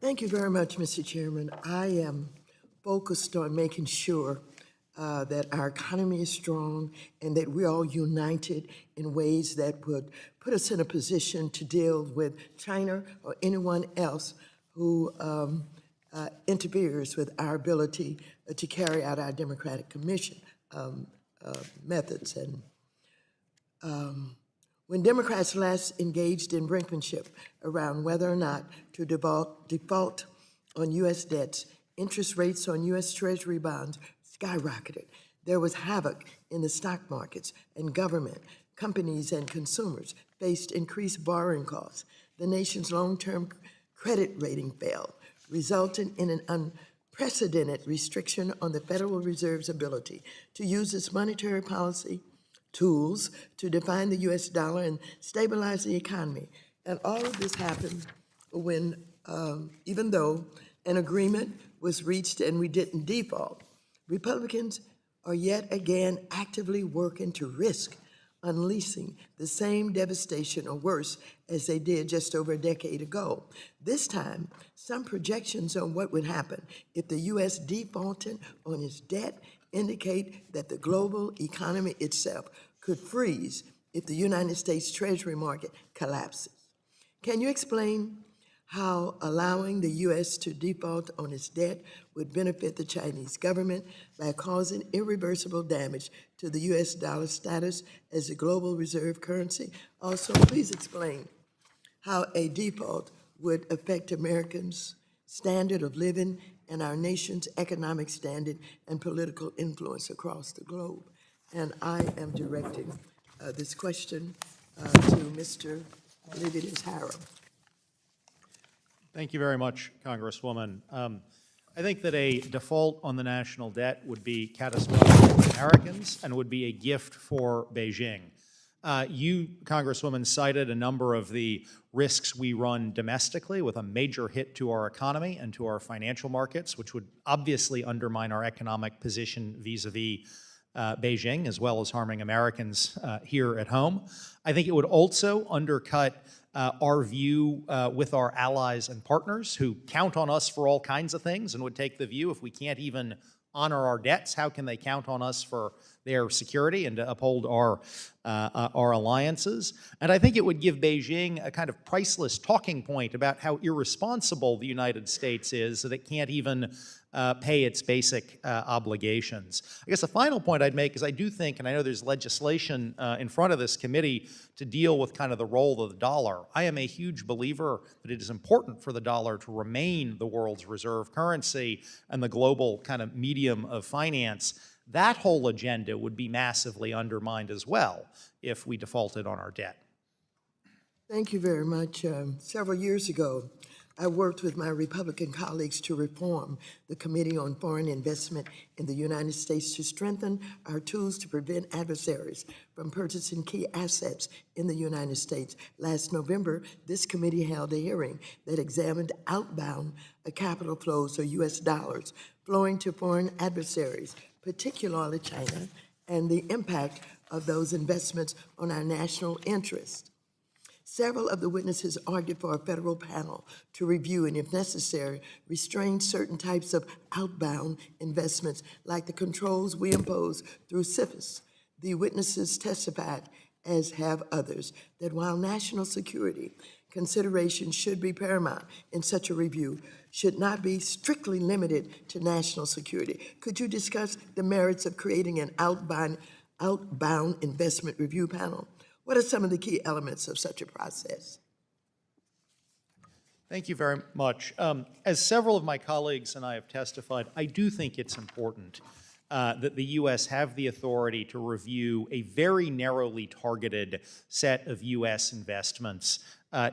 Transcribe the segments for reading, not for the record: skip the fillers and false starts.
Thank you very much, Mr. Chairman. I am focused on making sure that our economy is strong and that we're all united in ways that would put us in a position to deal with China or anyone else who interferes with our ability to carry out our democratic commission methods. And when Democrats last engaged in brinkmanship around whether or not to default on U.S. debts, interest rates on U.S. Treasury bonds skyrocketed. There was havoc in the stock markets, and government, companies, and consumers faced increased borrowing costs. The nation's long-term credit rating fell, resulting in an unprecedented restriction on the Federal Reserve's ability to use its monetary policy tools to define the U.S. dollar and stabilize the economy. And all of this happened when, even though an agreement was reached and we didn't default, Republicans are yet again actively working to risk unleashing the same devastation or worse as they did just over a decade ago. This time, some projections on what would happen if the U.S. defaulted on its debt indicate that the global economy itself could freeze if the United States Treasury market collapses. Can you explain how allowing the U.S. to default on its debt would benefit the Chinese government by causing irreversible damage to the U.S. dollar status as a global reserve currency? Also, please explain how a default would affect Americans' standard of living and our nation's economic standing and political influence across the globe. And I am directing this question to Mr. Livius Harrow. Thank you very much, Congresswoman. I think that a default on the national debt would be catastrophic for Americans and would be a gift for Beijing. You, Congresswoman, cited a number of the risks we run domestically with a major hit to our economy and to our financial markets, which would obviously undermine our economic position vis-a-vis Beijing, as well as harming Americans here at home. I think it would also undercut our view with our allies and partners who count on us for all kinds of things and would take the view if we can't even honor our debts, how can they count on us for their security and to uphold our alliances? And I think it would give Beijing a kind of priceless talking point about how irresponsible the United States is that it can't even pay its basic obligations. I guess the final point I'd make is I do think, and I know there's legislation in front of this committee to deal with kind of the role of the dollar. I am a huge believer that it is important for the dollar to remain the world's reserve currency and the global kind of medium of finance. That whole agenda would be massively undermined as well if we defaulted on our debt. Thank you very much. Several years ago, I worked with my Republican colleagues to reform the Committee on Foreign Investment in the United States to strengthen our tools to prevent adversaries from purchasing key assets in the United States. Last November, this committee held a hearing that examined outbound capital flows, or U.S. dollars, flowing to foreign adversaries, particularly China, and the impact of those investments on our national interest. Several of the witnesses argued for a federal panel to review and, if necessary, restrain certain types of outbound investments, like the controls we impose through CFIUS. The witnesses testified, as have others, that while national security considerations should be paramount in such a review, should not be strictly limited to national security. Could you discuss the merits of creating an outbound investment review panel? What are some of the key elements of such a process? Thank you very much. As several of my colleagues and I have testified, I do think it's important that the U.S. have the authority to review a very narrowly targeted set of U.S. investments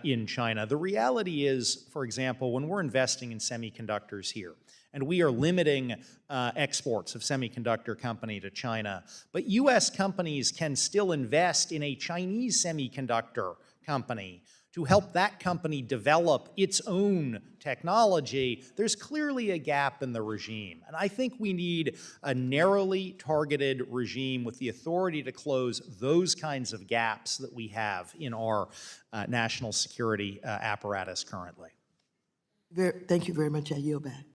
in China. The reality is, for example, when we're investing in semiconductors here, and we are limiting exports of semiconductor company to China, but U.S. companies can still invest in a Chinese semiconductor company to help that company develop its own technology. There's clearly a gap in the regime. And I think we need a narrowly targeted regime with the authority to close those kinds of gaps that we have in our national security apparatus currently. Thank you very much. I yield back.